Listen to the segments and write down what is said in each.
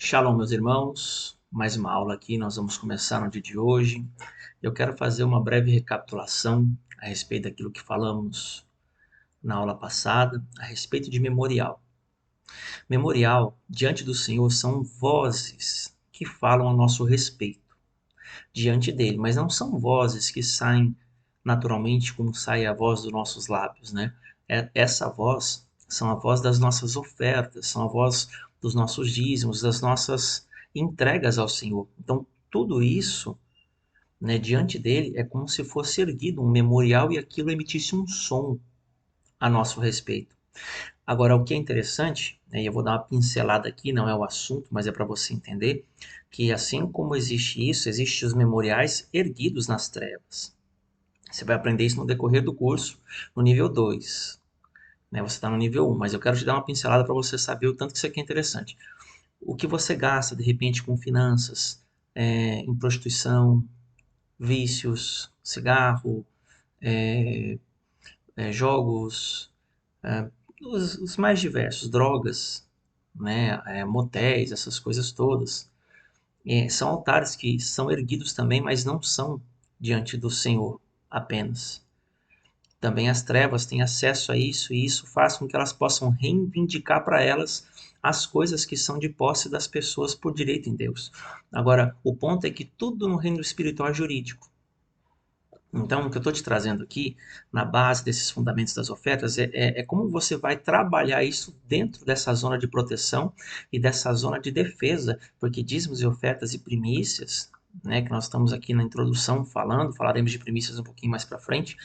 Shalom, meus irmãos. Mais uma aula aqui, nós vamos começar no dia de hoje. Eu quero fazer uma breve recapitulação a respeito daquilo que falamos na aula passada, a respeito de memorial. Memorial, diante do Senhor, são vozes que falam a nosso respeito diante dele, mas não são vozes que saem naturalmente como sai a voz dos nossos lábios, né? Essa voz são a voz das nossas ofertas, são a voz dos nossos dízimos, das nossas entregas ao Senhor. Então, tudo isso, né, diante dele é como se fosse erguido um memorial e aquilo emitisse um som a nosso respeito. Agora, o que é interessante, né, e eu vou dar uma pincelada aqui, não é o assunto, mas é para você entender, que assim como existe isso, existem os memoriais erguidos nas trevas. Você vai aprender isso no decorrer do curso, no nível 2. Né? Você está no nível 1, mas eu quero te dar uma pincelada para você saber o tanto que isso aqui é interessante. O que você gasta, de repente, com finanças, em prostituição, vícios, cigarro, é, jogos, é, os mais diversos, drogas, né, motéis, essas coisas todas. São altares que são erguidos também, mas não são diante do Senhor apenas. Também as trevas têm acesso a isso e isso faz com que elas possam reivindicar para elas as coisas que são de posse das pessoas por direito em Deus. Agora, o ponto é que tudo no reino espiritual é jurídico. Então, o que eu estou te trazendo aqui, na base desses fundamentos das ofertas, é como você vai trabalhar isso dentro dessa zona de proteção e dessa zona de defesa, porque dízimos e ofertas e primícias, né, que nós estamos aqui na introdução falando, falaremos de primícias um pouquinho mais para frente,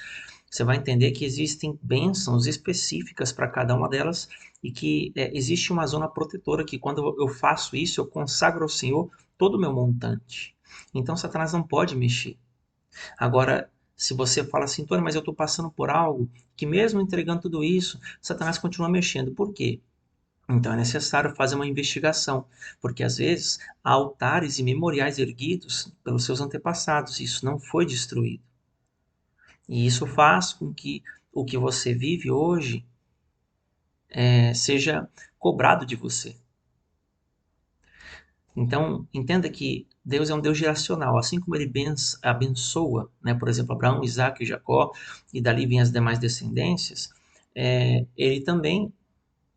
você vai entender que existem bênçãos específicas para cada uma delas e que existe uma zona protetora que quando eu faço isso, eu consagro ao Senhor todo o meu montante. Então, Satanás não pode mexer. Agora, se você fala assim, Tony, mas eu estou passando por algo que mesmo entregando tudo isso, Satanás continua mexendo. Por quê? Então é necessário fazer uma investigação, porque às vezes há altares e memoriais erguidos pelos seus antepassados, e isso não foi destruído. E isso faz com que o que você vive hoje seja cobrado de você. Então, entenda que Deus é um Deus geracional, assim como ele abençoa, né, por exemplo, Abraão, Isaac e Jacó, e dali vêm as demais descendências, ele também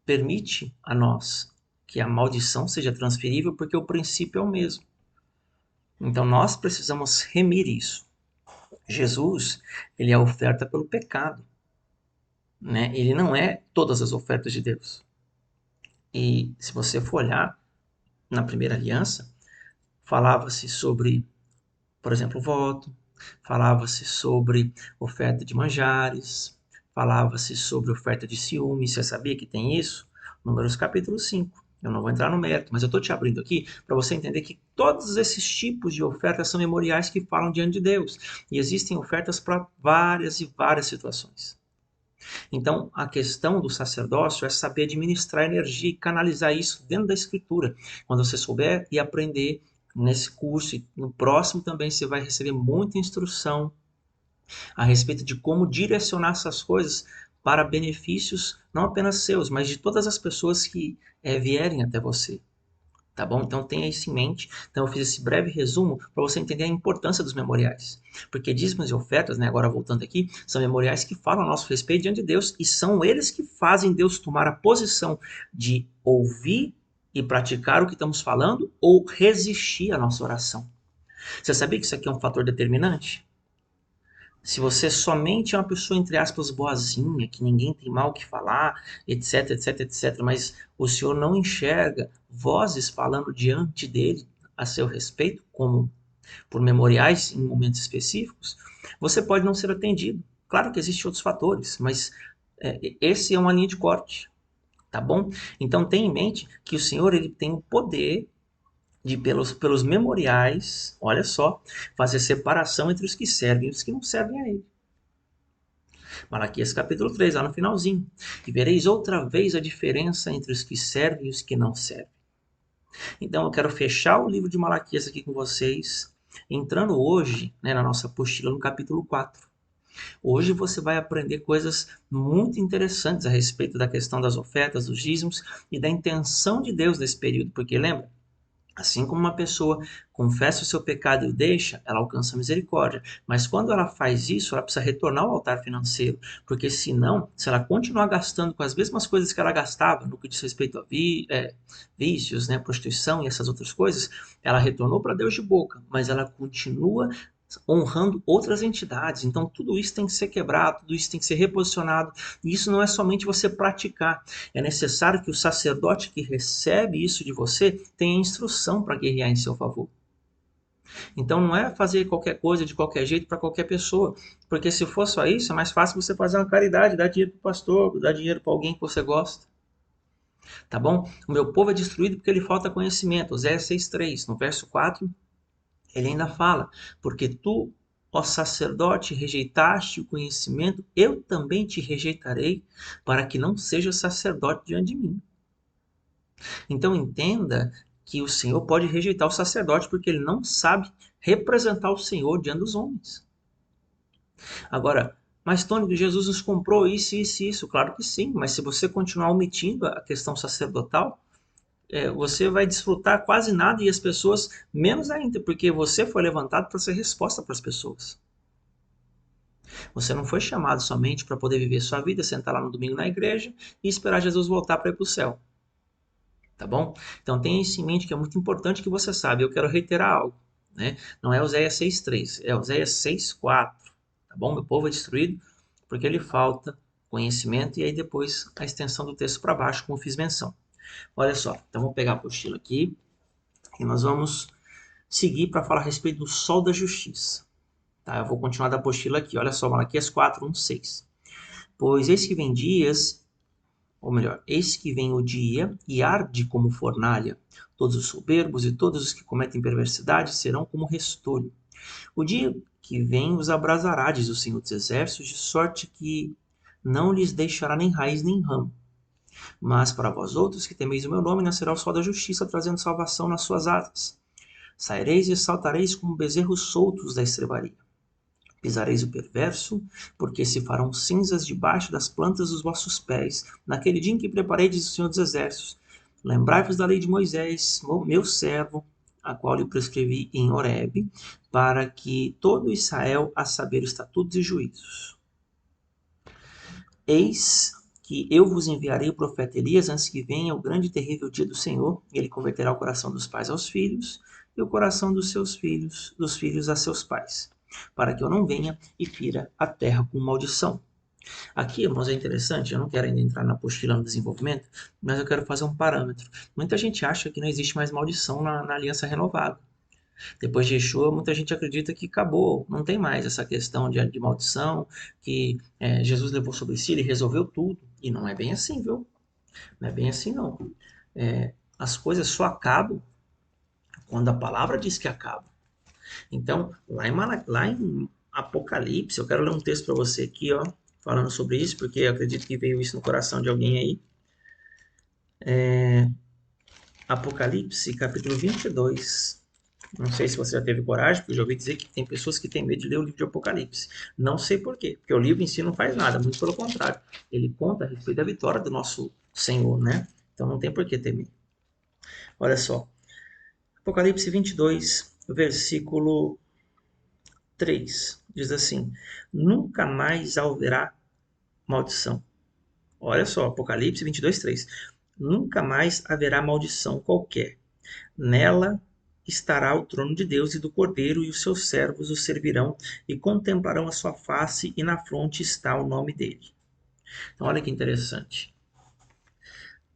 permite a nós que a maldição seja transferível, porque o princípio é o mesmo. Então, nós precisamos remir isso. Jesus, ele é a oferta pelo pecado, né? Ele não é todas as ofertas de Deus. E se você for olhar na primeira aliança, falava-se sobre, por exemplo, voto, falava-se sobre oferta de manjares, falava-se sobre oferta de ciúme. Você sabia que tem isso? Números capítulo 5. Eu não vou entrar no mérito, mas eu estou te abrindo aqui para você entender que todos esses tipos de ofertas são memoriais que falam diante de Deus. E existem ofertas para várias e várias situações. Então, a questão do sacerdócio é saber administrar energia e canalizar isso dentro da escritura. Quando você souber e aprender nesse curso, e no próximo também você vai receber muita instrução a respeito de como direcionar essas coisas para benefícios não apenas seus, mas de todas as pessoas que vierem até você. Tá bom? Então tenha isso em mente. Então eu fiz esse breve resumo para você entender a importância dos memoriais. Porque dízimos e ofertas, né, agora voltando aqui, são memoriais que falam a nosso respeito diante de Deus e são eles que fazem Deus tomar a posição de ouvir e praticar o que estamos falando ou resistir à nossa oração. Você sabia que isso aqui é um fator determinante? Se você somente é uma pessoa, entre aspas, boazinha, que ninguém tem mal o que falar, etc, etc, etc, mas o Senhor não enxerga vozes falando diante dele a seu respeito, como por memoriais em momentos específicos, você pode não ser atendido. Claro que existem outros fatores, mas esse é uma linha de corte, tá bom? Então tenha em mente que o Senhor ele tem o poder de pelos memoriais, olha só, fazer separação entre os que servem e os que não servem a ele. Malaquias capítulo 3, lá no finalzinho. E vereis outra vez a diferença entre os que servem e os que não servem. Então eu quero fechar o livro de Malaquias aqui com vocês, entrando hoje, né, na nossa apostila no capítulo 4. Hoje você vai aprender coisas muito interessantes a respeito da questão das ofertas, dos dízimos e da intenção de Deus nesse período, porque lembra? Assim como uma pessoa confessa o seu pecado e o deixa, ela alcança a misericórdia. Mas quando ela faz isso, ela precisa retornar ao altar financeiro. Porque senão, se ela continuar gastando com as mesmas coisas que ela gastava, no que diz respeito a vícios, né, prostituição e essas outras coisas, ela retornou para Deus de boca, mas ela continua honrando outras entidades. Então, tudo isso tem que ser quebrado, tudo isso tem que ser reposicionado. E isso não é somente você praticar. É necessário que o sacerdote que recebe isso de você tenha instrução para guerrear em seu favor. Então, não é fazer qualquer coisa de qualquer jeito para qualquer pessoa. Porque se for só isso, é mais fácil você fazer uma caridade, dar dinheiro para o pastor, dar dinheiro para alguém que você gosta. Tá bom? O meu povo é destruído porque lhe falta conhecimento. Oséias 6,3, no verso 4, ele ainda fala, porque tu, ó sacerdote, rejeitaste o conhecimento, eu também te rejeitarei, para que não sejas sacerdote diante de mim. Então entenda que o Senhor pode rejeitar o sacerdote porque ele não sabe representar o Senhor diante dos homens. Agora, mas Tony, Jesus nos comprou isso, isso e isso. Claro que sim, mas se você continuar omitindo a questão sacerdotal, você vai desfrutar quase nada e as pessoas menos ainda, porque você foi levantado para ser resposta para as pessoas. Você não foi chamado somente para poder viver sua vida, sentar lá no domingo na igreja e esperar Jesus voltar para ir para o céu. Tá bom? Então tenha isso em mente que é muito importante que você saiba. Eu quero reiterar algo, né? Não é Oséias 6,3, é Oséias 6,4. Tá bom? Meu povo é destruído porque lhe falta conhecimento e aí depois a extensão do texto para baixo, como fiz menção. Olha só, então vamos pegar a apostila aqui e nós vamos seguir para falar a respeito do sol da justiça. Tá? Eu vou continuar da apostila aqui. Olha só, Malaquias 4:1-6. Pois eis que vem dias, ou melhor, eis que vem o dia e arde como fornalha. Todos os soberbos e todos os que cometem perversidade serão como restolho. O dia que vem os abrasará, diz o Senhor dos Exércitos, de sorte que não lhes deixará nem raiz nem ramo. Mas para vós outros que temeis o meu nome, nascerá o sol da justiça, trazendo salvação nas suas asas. Saireis e saltareis como bezerros soltos da estrebaria. Pisareis o perverso, porque se farão cinzas debaixo das plantas dos vossos pés, naquele dia em que preparei, diz o Senhor dos Exércitos. Lembrai-vos da lei de Moisés, meu servo, a qual lhe prescrevi em Horebe, para que todo Israel a saber estatutos e juízos. Eis que eu vos enviarei o profeta Elias antes que venha o grande e terrível dia do Senhor, e ele converterá o coração dos pais aos filhos, e o coração dos filhos a seus pais, para que eu não venha e fira a terra com maldição. Aqui, irmãos, é interessante, eu não quero ainda entrar na apostila no desenvolvimento, mas eu quero fazer um parâmetro. Muita gente acha que não existe mais maldição na aliança renovada. Depois de Yeshua, muita gente acredita que acabou, não tem mais essa questão de maldição, que Jesus levou sobre si, ele resolveu tudo. E não é bem assim, viu? Não é bem assim, não. As coisas só acabam quando a palavra diz que acaba. Então, lá em Apocalipse, eu quero ler um texto para você aqui, ó, falando sobre isso, porque eu acredito que veio isso no coração de alguém aí. Apocalipse, capítulo 22. Não sei se você já teve coragem, porque eu já ouvi dizer que tem pessoas que têm medo de ler o livro de Apocalipse. Não sei por quê, porque o livro em si não faz nada, muito pelo contrário. Ele conta a respeito da vitória do nosso Senhor, né? Então não tem por que temer. Olha só, Apocalipse 22, versículo 3, diz assim: Nunca mais haverá maldição. Olha só, Apocalipse 22, 3. Nunca mais haverá maldição qualquer. Nela estará o trono de Deus e do Cordeiro, e os seus servos o servirão e contemplarão a sua face, e na fronte está o nome dele. Então, olha que interessante.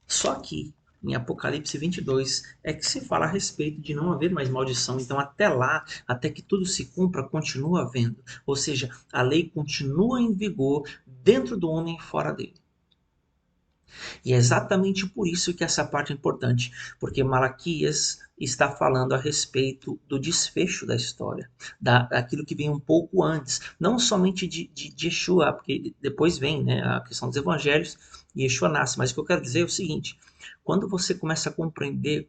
Só que em Apocalipse 22 é que se fala a respeito de não haver mais maldição. Então, até lá, até que tudo se cumpra, continua havendo. Ou seja, a lei continua em vigor dentro do homem e fora dele. E é exatamente por isso que essa parte é importante, porque Malaquias está falando a respeito do desfecho da história, daquilo que vem um pouco antes, não somente de Yeshua, porque depois vem, né, a questão dos evangelhos e Yeshua nasce, mas o que eu quero dizer é o seguinte: quando você começa a compreender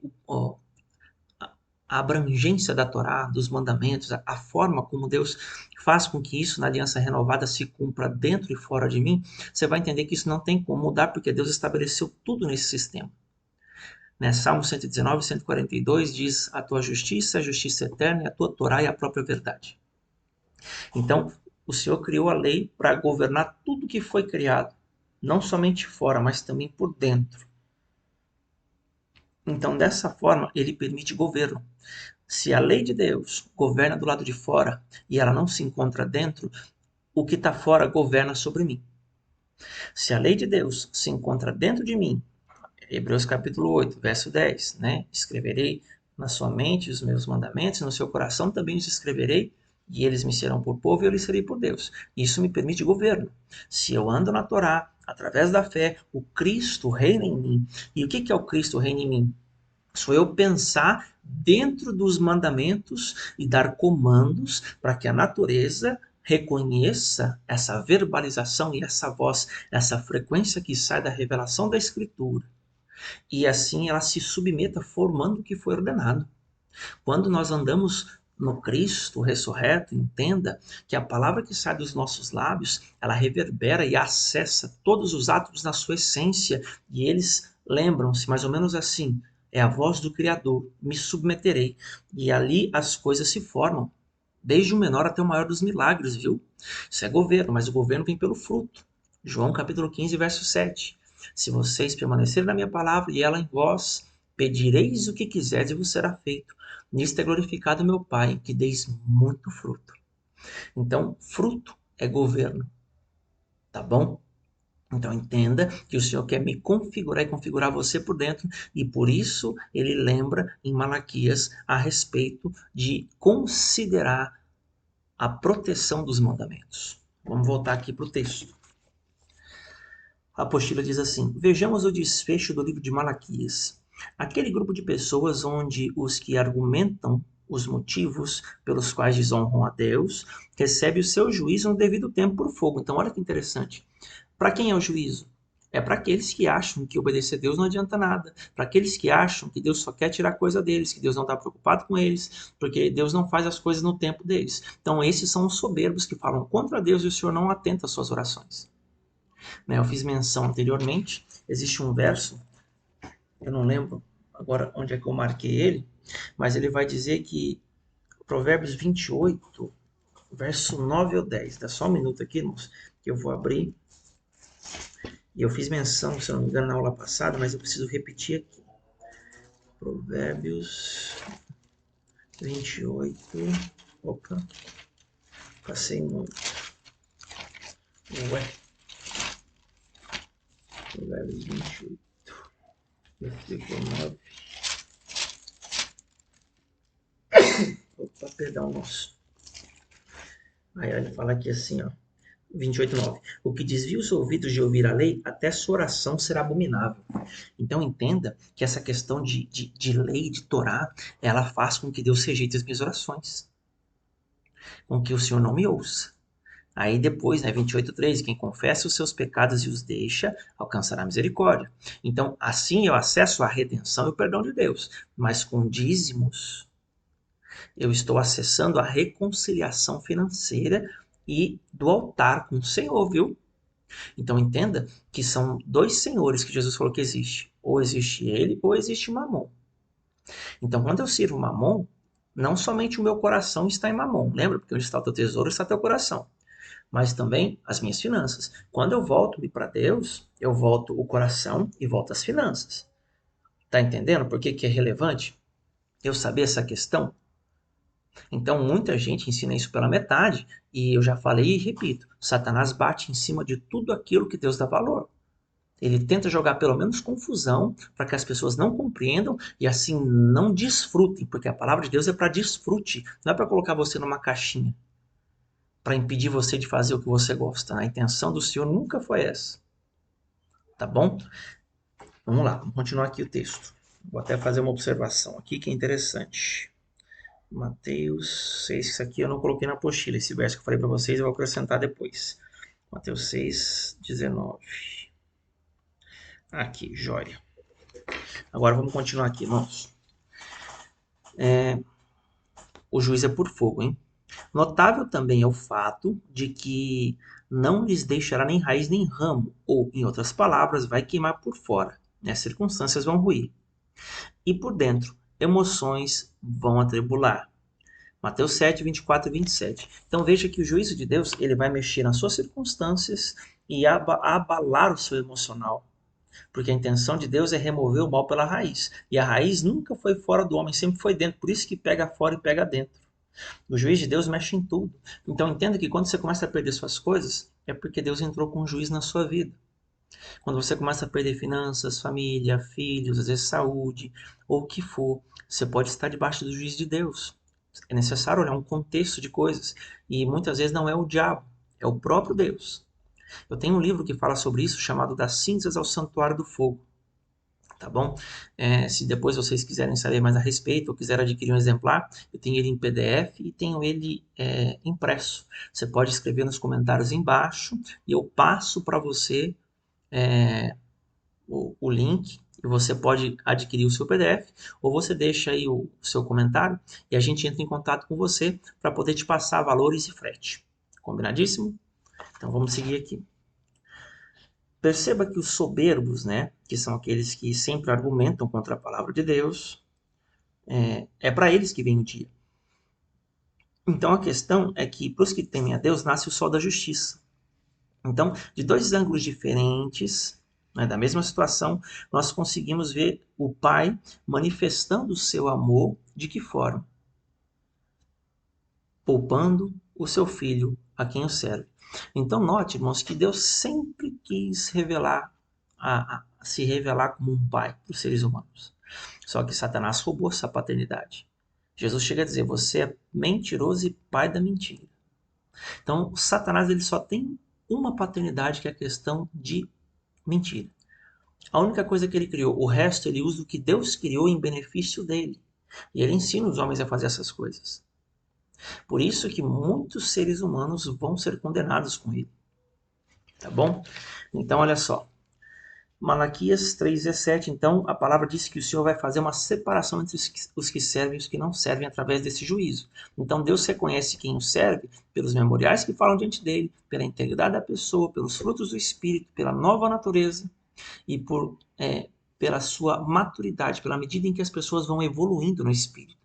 a abrangência da Torá, dos mandamentos, a forma como Deus faz com que isso na aliança renovada se cumpra dentro e fora de mim, você vai entender que isso não tem como mudar, porque Deus estabeleceu tudo nesse sistema. né? Salmo 119, 142 diz: a tua justiça, a justiça eterna, e a tua Torá e a própria verdade. Então, o Senhor criou a lei para governar tudo que foi criado, não somente fora, mas também por dentro. Então, dessa forma, ele permite governo. Se a lei de Deus governa do lado de fora e ela não se encontra dentro, o que está fora governa sobre mim. Se a lei de Deus se encontra dentro de mim, Hebreus capítulo 8, verso 10, né? Escreverei na sua mente os meus mandamentos, no seu coração também os escreverei, e eles me serão por povo e eu lhes serei por Deus. Isso me permite governo. Se eu ando na Torá, através da fé, o Cristo reina em mim. E o que é o Cristo reina em mim? Sou eu pensar dentro dos mandamentos e dar comandos para que a natureza reconheça essa verbalização e essa voz, essa frequência que sai da revelação da Escritura. E assim ela se submeta formando o que foi ordenado. Quando nós andamos no Cristo ressurreto, entenda que a palavra que sai dos nossos lábios, ela reverbera e acessa todos os átomos na sua essência, e eles lembram-se mais ou menos assim: é a voz do Criador, me submeterei. E ali as coisas se formam, desde o menor até o maior dos milagres, viu? Isso é governo, mas o governo vem pelo fruto. João capítulo 15, verso 7. Se vocês permanecerem na minha palavra e ela em vós, pedireis o que quiserdes e vos será feito. Nisto é glorificado meu Pai, que deis muito fruto. Então, fruto é governo, tá bom? Então entenda que o Senhor quer me configurar e configurar você por dentro, e por isso ele lembra em Malaquias a respeito de considerar a proteção dos mandamentos. Vamos voltar aqui para o texto. A apostila diz assim: vejamos o desfecho do livro de Malaquias. Aquele grupo de pessoas onde os que argumentam os motivos pelos quais desonram a Deus recebe o seu juízo no devido tempo por fogo. Então, olha que interessante. Para quem é o juízo? É para aqueles que acham que obedecer a Deus não adianta nada. Para aqueles que acham que Deus só quer tirar coisa deles, que Deus não está preocupado com eles, porque Deus não faz as coisas no tempo deles. Então, esses são os soberbos que falam contra Deus e o Senhor não atenta às suas orações. Eu fiz menção anteriormente, existe um verso, eu não lembro agora onde é que eu marquei ele, mas ele vai dizer que Provérbios 28, verso 9 ou 10, dá só um minuto aqui, irmãos, que eu vou abrir, e eu fiz menção, se eu não me engano, na aula passada, mas eu preciso repetir aqui. Provérbios 28, opa, passei muito, ué, Provérbios 28, versículo 9. Opa, perdão, nosso. Aí ele fala aqui assim, ó, 28:9. O que desvia os ouvidos de ouvir a lei, até sua oração será abominável. Então entenda que essa questão de lei, de Torá, ela faz com que Deus rejeite as minhas orações. Com que o Senhor não me ouça. Aí depois, né, 28:3, quem confessa os seus pecados e os deixa, alcançará misericórdia. Então, assim eu acesso à redenção e o perdão de Deus. Mas com dízimos, eu estou acessando a reconciliação financeira e do altar com o Senhor, viu? Então entenda que são dois senhores que Jesus falou que existe. Ou existe ele, ou existe Mamon. Então quando eu sirvo Mamon, não somente o meu coração está em Mamon, lembra? Porque onde está o teu tesouro está teu coração. Mas também as minhas finanças. Quando eu volto para Deus, eu volto o coração e volto as finanças. Tá entendendo por que é relevante eu saber essa questão? Então, muita gente ensina isso pela metade, e eu já falei e repito: Satanás bate em cima de tudo aquilo que Deus dá valor. Ele tenta jogar pelo menos confusão para que as pessoas não compreendam e assim não desfrutem, porque a palavra de Deus é para desfrute, não é para colocar você numa caixinha, para impedir você de fazer o que você gosta. A intenção do Senhor nunca foi essa. Tá bom? Vamos lá, vamos continuar aqui o texto. Vou até fazer uma observação aqui que é interessante. Mateus 6, isso aqui eu não coloquei na apostila, esse verso que eu falei para vocês eu vou acrescentar depois. Mateus 6, 19. Aqui, joia. Agora vamos continuar aqui, irmãos. O juiz é por fogo, hein? Notável também é o fato de que não lhes deixará nem raiz nem ramo, ou, em outras palavras, vai queimar por fora. As circunstâncias vão ruir. E por dentro, emoções vão atribular. Mateus 7, 24 e 27. Então veja que o juízo de Deus ele vai mexer nas suas circunstâncias e abalar o seu emocional. Porque a intenção de Deus é remover o mal pela raiz. E a raiz nunca foi fora do homem, sempre foi dentro. Por isso que pega fora e pega dentro. O juiz de Deus mexe em tudo. Então entenda que quando você começa a perder suas coisas, é porque Deus entrou com um juiz na sua vida. Quando você começa a perder finanças, família, filhos, às vezes saúde, ou o que for, você pode estar debaixo do juiz de Deus. É necessário olhar um contexto de coisas. E muitas vezes não é o diabo, é o próprio Deus. Eu tenho um livro que fala sobre isso, chamado Das Cinzas ao Santuário do Fogo. Tá bom? Se depois vocês quiserem saber mais a respeito ou quiserem adquirir um exemplar, eu tenho ele em PDF e tenho ele impresso. Você pode escrever nos comentários embaixo e eu passo para você o link e você pode adquirir o seu PDF ou você deixa aí o seu comentário e a gente entra em contato com você para poder te passar valores e frete. Combinadíssimo? Então vamos seguir aqui. Perceba que os soberbos, né, que são aqueles que sempre argumentam contra a palavra de Deus, é para eles que vem o dia. Então a questão é que para os que temem a Deus nasce o sol da justiça. Então, de dois ângulos diferentes, né, da mesma situação, nós conseguimos ver o Pai manifestando o seu amor de que forma? Poupando o seu filho a quem o serve. Então note, irmãos, que Deus sempre quis se revelar como um pai para os seres humanos. Só que Satanás roubou essa paternidade. Jesus chega a dizer, você é mentiroso e pai da mentira. Então, Satanás ele só tem uma paternidade, que é a questão de mentira. A única coisa que ele criou, o resto ele usa o que Deus criou em benefício dele. E ele ensina os homens a fazer essas coisas. Por isso que muitos seres humanos vão ser condenados com ele. Tá bom? Então, olha só. Malaquias 3,17, então, a palavra diz que o Senhor vai fazer uma separação entre os que servem e os que não servem através desse juízo. Então, Deus reconhece quem o serve pelos memoriais que falam diante dele, pela integridade da pessoa, pelos frutos do Espírito, pela nova natureza e pela sua maturidade, pela medida em que as pessoas vão evoluindo no Espírito.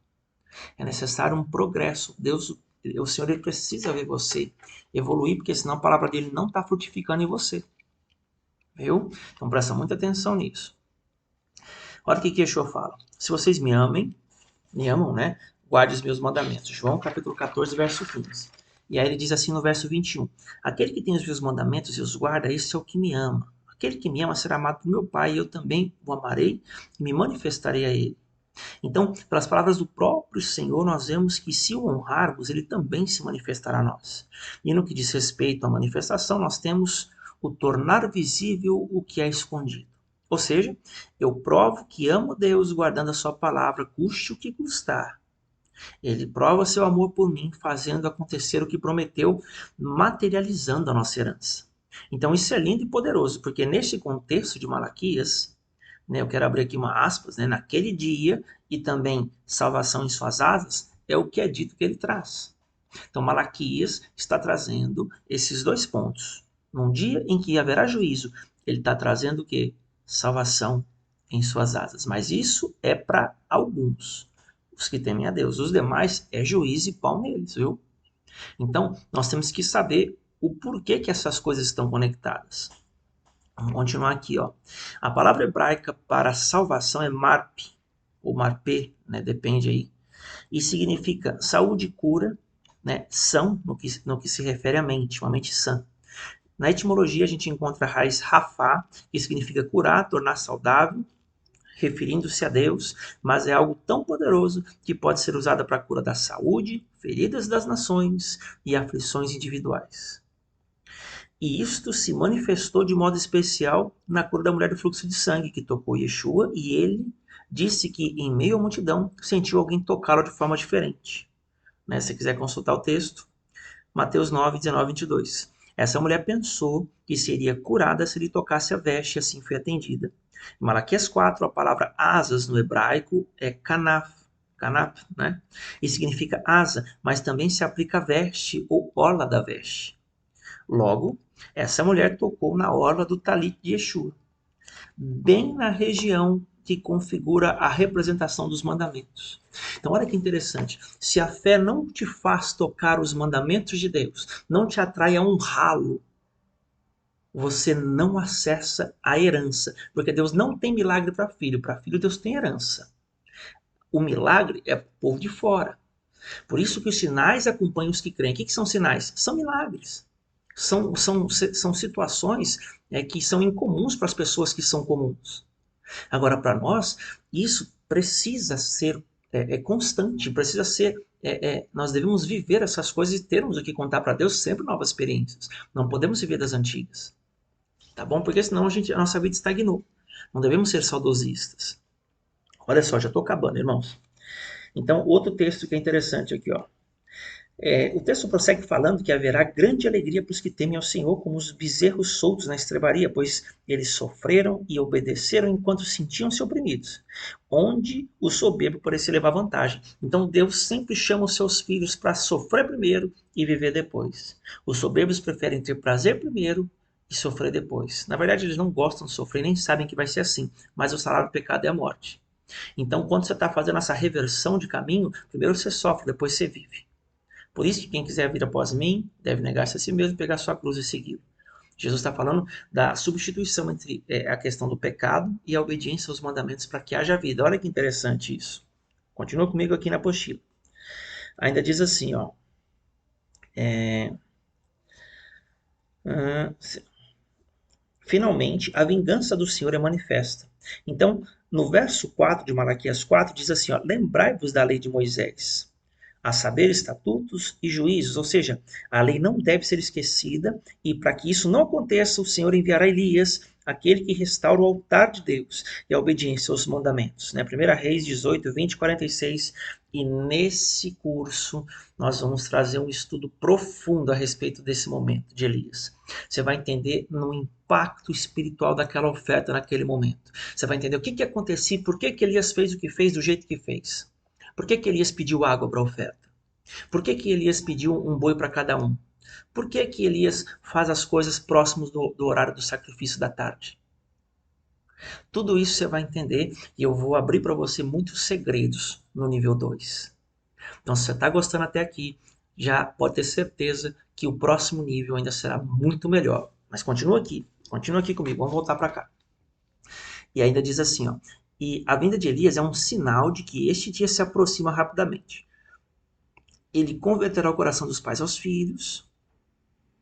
É necessário um progresso. O Senhor ele precisa ver você evoluir, porque senão a palavra dele não está frutificando em você. Viu? Então presta muita atenção nisso. Olha o que Yeshua fala. Se vocês me amam, né? Guarde os meus mandamentos. João capítulo 14, verso 15. E aí ele diz assim no verso 21. Aquele que tem os meus mandamentos e os guarda, esse é o que me ama. Aquele que me ama será amado por meu Pai, e eu também o amarei e me manifestarei a ele. Então, pelas palavras do próprio Senhor, nós vemos que se o honrarmos, ele também se manifestará a nós. E no que diz respeito à manifestação, nós temos o tornar visível o que é escondido. Ou seja, eu provo que amo Deus guardando a sua palavra, custe o que custar. Ele prova seu amor por mim, fazendo acontecer o que prometeu, materializando a nossa herança. Então isso é lindo e poderoso, porque neste contexto de Malaquias, né, eu quero abrir aqui uma aspas, né, naquele dia e também salvação em suas asas, é o que é dito que ele traz. Então Malaquias está trazendo esses dois pontos. Num dia em que haverá juízo, ele está trazendo o quê? Salvação em suas asas. Mas isso é para alguns, os que temem a Deus. Os demais é juízo e pau neles, viu? Então, nós temos que saber o porquê que essas coisas estão conectadas. Vamos continuar aqui, ó. A palavra hebraica para salvação é marp, ou marpê, né? Depende aí. E significa saúde e cura, né? São, no que se refere à mente, uma mente sã. Na etimologia, a gente encontra a raiz rafá, que significa curar, tornar saudável, referindo-se a Deus, mas é algo tão poderoso que pode ser usado para a cura da saúde, feridas das nações e aflições individuais. E isto se manifestou de modo especial na cura da mulher do fluxo de sangue, que tocou Yeshua, e ele disse que, em meio à multidão, sentiu alguém tocá-lo de forma diferente. Né? Se você quiser consultar o texto, Mateus 9, 19, 22. Essa mulher pensou que seria curada se lhe tocasse a veste, e assim foi atendida. Em Malaquias 4, a palavra asas no hebraico é kanaf, né? E significa asa, mas também se aplica a veste ou orla da veste. Logo, essa mulher tocou na orla do talit de Yeshua, bem na região que configura a representação dos mandamentos. Então, olha que interessante. Se a fé não te faz tocar os mandamentos de Deus, não te atrai a honrá-lo, você não acessa a herança. Porque Deus não tem milagre para filho. Para filho, Deus tem herança. O milagre é para o povo de fora. Por isso que os sinais acompanham os que creem. O que são sinais? São milagres. São situações que são incomuns para as pessoas que são comuns. Agora, para nós, isso precisa ser constante, precisa ser. Nós devemos viver essas coisas e termos o que contar para Deus sempre novas experiências. Não podemos viver das antigas. Tá bom? Porque senão a nossa vida estagnou. Não devemos ser saudosistas. Olha só, já estou acabando, irmãos. Então, outro texto que é interessante aqui, ó. O texto prossegue falando que haverá grande alegria para os que temem ao Senhor, como os bezerros soltos na estrebaria, pois eles sofreram e obedeceram enquanto sentiam-se oprimidos, onde o soberbo parecia levar vantagem. Então Deus sempre chama os seus filhos para sofrer primeiro e viver depois. Os soberbos preferem ter prazer primeiro e sofrer depois. Na verdade, eles não gostam de sofrer, nem sabem que vai ser assim, mas o salário do pecado é a morte. Então, quando você está fazendo essa reversão de caminho, primeiro você sofre, depois você vive. Por isso que quem quiser vir após mim, deve negar-se a si mesmo, pegar sua cruz e segui-lo. Jesus está falando da substituição entre a questão do pecado e a obediência aos mandamentos para que haja vida. Olha que interessante isso. Continua comigo aqui na apostila. Ainda diz assim, ó. Finalmente, a vingança do Senhor é manifesta. Então, no verso 4 de Malaquias 4, diz assim, ó, lembrai-vos da lei de Moisés, a saber, estatutos e juízos, ou seja, a lei não deve ser esquecida, e para que isso não aconteça, o Senhor enviará Elias, aquele que restaura o altar de Deus e a obediência aos mandamentos. 1 Reis 18, 20, 46, e nesse curso nós vamos trazer um estudo profundo a respeito desse momento de Elias. Você vai entender no impacto espiritual daquela oferta naquele momento. Você vai entender o que acontecia, por que Elias fez o que fez do jeito que fez. Por que Elias pediu água para a oferta? Por que Elias pediu um boi para cada um? Por que Elias faz as coisas próximos do horário do sacrifício da tarde? Tudo isso você vai entender e eu vou abrir para você muitos segredos no nível 2. Então, se você está gostando até aqui, já pode ter certeza que o próximo nível ainda será muito melhor. Mas continua aqui comigo, vamos voltar para cá. E ainda diz assim, ó, e a vinda de Elias é um sinal de que este dia se aproxima rapidamente. Ele converterá o coração dos pais aos filhos,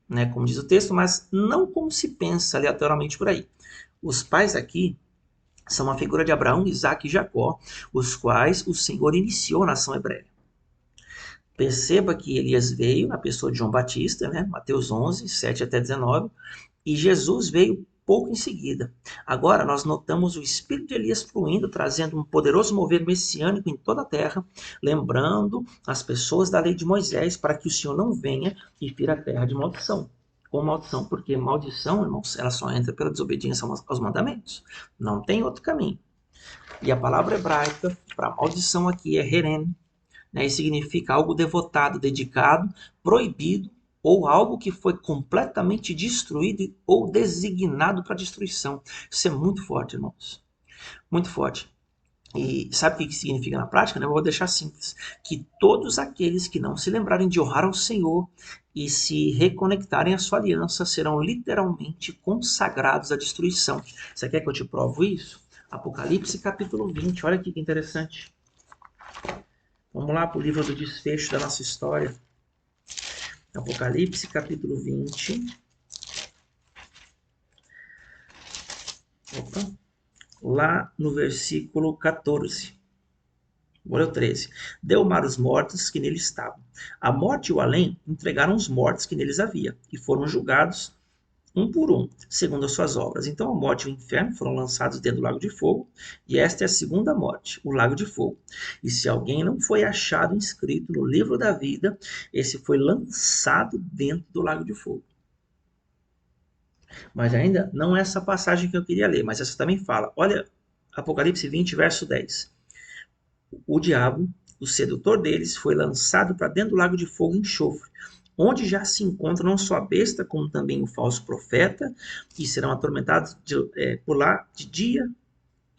né, como diz o texto, mas não como se pensa aleatoriamente por aí. Os pais aqui são uma figura de Abraão, Isaac e Jacó, os quais o Senhor iniciou a nação hebreia. Perceba que Elias veio na pessoa de João Batista, né, Mateus 11, 7 até 19, e Jesus veio pouco em seguida. Agora nós notamos o espírito de Elias fluindo, trazendo um poderoso mover messiânico em toda a terra, lembrando as pessoas da lei de Moisés, para que o Senhor não venha e fira a terra de maldição. Com maldição, porque maldição, irmãos, ela só entra pela desobediência aos mandamentos. Não tem outro caminho. E a palavra hebraica para maldição aqui é heren, né, e significa algo devotado, dedicado, proibido, ou algo que foi completamente destruído ou designado para destruição. Isso é muito forte, irmãos. Muito forte. E sabe o que significa na prática? Eu vou deixar simples. Que todos aqueles que não se lembrarem de honrar ao Senhor e se reconectarem à sua aliança serão literalmente consagrados à destruição. Você quer que eu te provo isso? Apocalipse capítulo 20. Olha aqui que interessante. Vamos lá para o livro do desfecho da nossa história. Apocalipse, capítulo 20. Lá no versículo 14. Olha o 13. Deu o mar os mortos que nele estavam. A morte e o além entregaram os mortos que neles havia, e foram julgados um por um, segundo as suas obras. Então a morte e o inferno foram lançados dentro do lago de fogo, e esta é a segunda morte, o lago de fogo. E se alguém não foi achado inscrito no livro da vida, esse foi lançado dentro do lago de fogo. Mas ainda não é essa passagem que eu queria ler, mas essa também fala. Olha, Apocalipse 20, verso 10. O diabo, o sedutor deles, foi lançado para dentro do lago de fogo e enxofre, onde já se encontra não só a besta, como também o falso profeta, e serão atormentados por lá de dia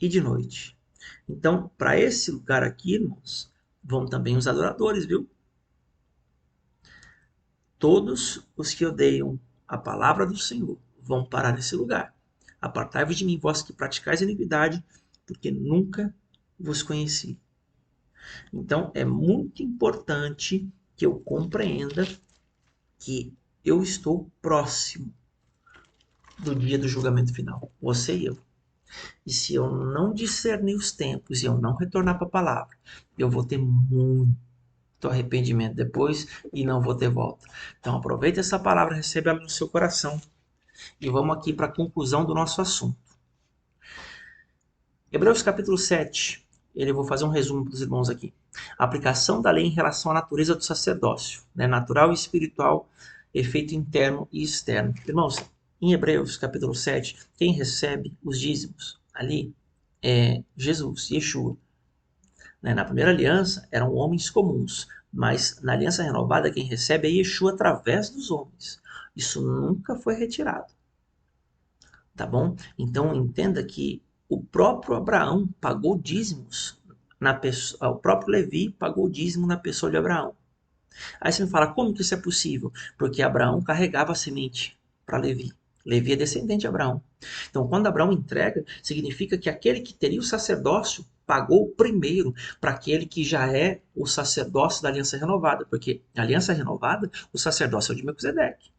e de noite. Então, para esse lugar aqui, irmãos, vão também os adoradores, viu? Todos os que odeiam a palavra do Senhor vão parar nesse lugar. Apartai-vos de mim, vós que praticais iniquidade, porque nunca vos conheci. Então, é muito importante que eu compreenda que eu estou próximo do dia do julgamento final, você e eu. E se eu não discernir os tempos e eu não retornar para a palavra, eu vou ter muito arrependimento depois e não vou ter volta. Então aproveita essa palavra, receba ela no seu coração e vamos aqui para a conclusão do nosso assunto. Hebreus capítulo 7, eu vou fazer um resumo para os irmãos aqui. A aplicação da lei em relação à natureza do sacerdócio, né? Natural e espiritual, efeito interno e externo. Irmãos, em Hebreus capítulo 7, quem recebe os dízimos ali é Jesus, Yeshua. Na primeira aliança eram homens comuns, mas na aliança renovada quem recebe é Yeshua através dos homens. Isso nunca foi retirado. Tá bom? Então entenda que o próprio Abraão pagou dízimos na pessoa, o próprio Levi pagou dízimo na pessoa de Abraão. Aí você me fala, como que isso é possível? Porque Abraão carregava a semente para Levi. Levi é descendente de Abraão. Então, quando Abraão entrega, significa que aquele que teria o sacerdócio pagou primeiro para aquele que já é o sacerdócio da aliança renovada. Porque a aliança renovada, o sacerdócio é o de Melquisedeque.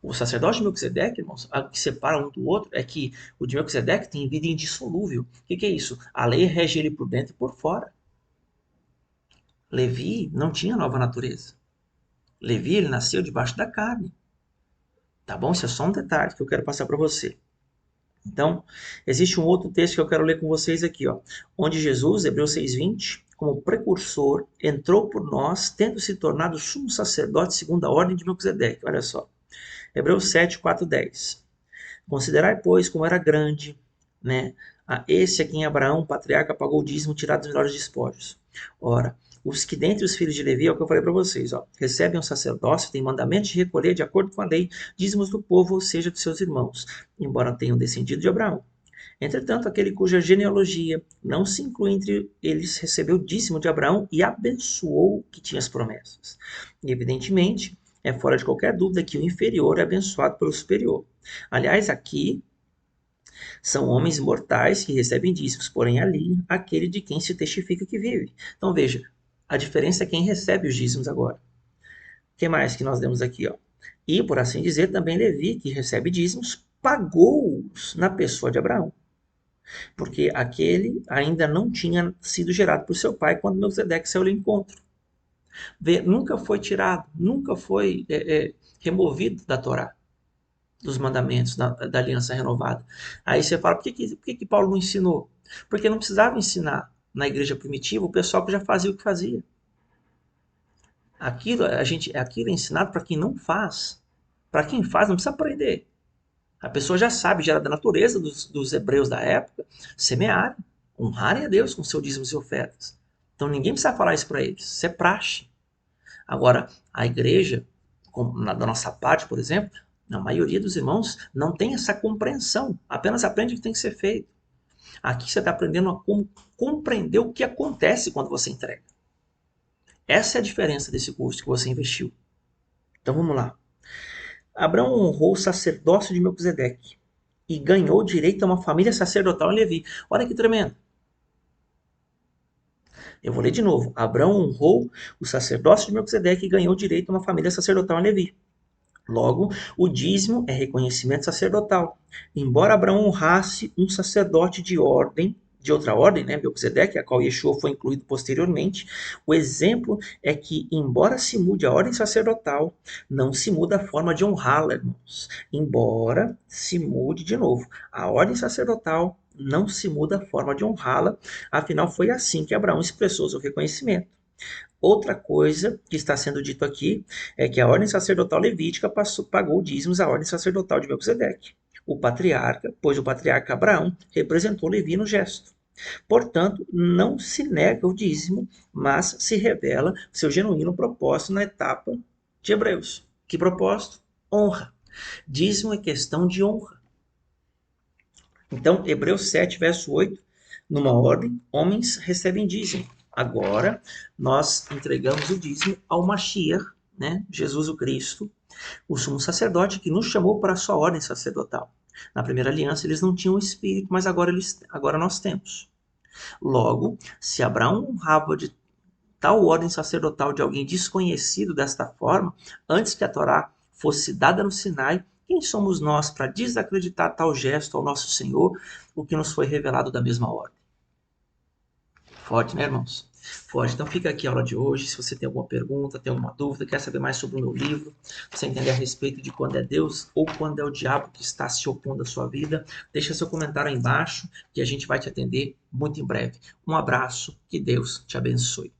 O sacerdócio de Melquisedeque, irmãos, o que separa um do outro é que o de Melquisedeque tem vida indissolúvel. O que é isso? A lei rege ele por dentro e por fora. Levi não tinha nova natureza. Levi, ele nasceu debaixo da carne. Tá bom? Isso é só um detalhe que eu quero passar para você. Então, existe um outro texto que eu quero ler com vocês aqui, ó, onde Jesus, Hebreus 6:20, como precursor, entrou por nós, tendo se tornado sumo sacerdote segundo a ordem de Melquisedeque. Olha só. Hebreus 7:4-10. Considerai, pois, como era grande, né, a esse a quem Abraão, patriarca, pagou o dízimo tirado dos melhores despojos. Ora, os que dentre os filhos de Levi, é o que eu falei para vocês, ó, recebem o sacerdócio, têm mandamento de recolher, de acordo com a lei, dízimos do povo, ou seja, dos seus irmãos, embora tenham descendido de Abraão. Entretanto, aquele cuja genealogia não se inclui entre eles recebeu o dízimo de Abraão e abençoou o que tinha as promessas. E, evidentemente, é fora de qualquer dúvida que o inferior é abençoado pelo superior. Aliás, aqui são homens mortais que recebem dízimos, porém ali, aquele de quem se testifica que vive. Então veja, a diferença é quem recebe os dízimos agora. O que mais que nós temos aqui? Ó? E, por assim dizer, também Levi, que recebe dízimos, pagou-os na pessoa de Abraão. Porque aquele ainda não tinha sido gerado por seu pai quando Melquisedeque saiu ao encontro. Nunca foi tirado, nunca foi removido da Torá, dos mandamentos, da aliança renovada. Aí você fala, por que Paulo não ensinou? Porque não precisava ensinar na igreja primitiva o pessoal que já fazia o que fazia. Aquilo é ensinado para quem não faz. Para quem faz, não precisa aprender. A pessoa já sabe, já era da natureza dos hebreus da época, semearem, honrarem a Deus com seus dízimos e ofertas. Então ninguém precisa falar isso para eles, isso é praxe. Agora, a igreja, da nossa parte, por exemplo, a maioria dos irmãos não tem essa compreensão, apenas aprende o que tem que ser feito. Aqui você está aprendendo a como compreender o que acontece quando você entrega. Essa é a diferença desse curso que você investiu. Então vamos lá. Abraão honrou o sacerdócio de Melquisedeque e ganhou direito a uma família sacerdotal em Levi. Olha que tremendo. Eu vou ler de novo. Abraão honrou o sacerdócio de Melquisedeque e ganhou direito a uma família sacerdotal em Levi. Logo, o dízimo é reconhecimento sacerdotal. Embora Abraão honrasse um sacerdote de outra ordem, né, Melquisedeque, a qual Yeshua foi incluído posteriormente, o exemplo é que, embora se mude a ordem sacerdotal, não se muda a forma de honrá-la, irmãos. Embora se mude de novo, a ordem sacerdotal não se muda a forma de honrá-la, afinal foi assim que Abraão expressou seu reconhecimento. Outra coisa que está sendo dito aqui é que a ordem sacerdotal levítica pagou dízimos à ordem sacerdotal de Melquisedeque, o patriarca, pois o patriarca Abraão representou Levi no gesto. Portanto, não se nega o dízimo, mas se revela seu genuíno propósito na etapa de Hebreus. Que propósito? Honra. Dízimo é questão de honra. Então, Hebreus 7, verso 8, Numa ordem, homens recebem dízimo. Agora, nós entregamos o dízimo ao Mashiach, né? Jesus o Cristo, o sumo sacerdote que nos chamou para a sua ordem sacerdotal. Na primeira aliança eles não tinham o espírito, mas agora nós temos. Logo, se Abraão honrava de tal ordem sacerdotal de alguém desconhecido desta forma, antes que a Torá fosse dada no Sinai, quem somos nós para desacreditar tal gesto ao nosso Senhor, o que nos foi revelado da mesma ordem? Forte, né, irmãos? Forte. Então fica aqui a aula de hoje. Se você tem alguma pergunta, tem alguma dúvida, quer saber mais sobre o meu livro, você entender a respeito de quando é Deus ou quando é o diabo que está se opondo à sua vida, deixa seu comentário aí embaixo que a gente vai te atender muito em breve. Um abraço, que Deus te abençoe.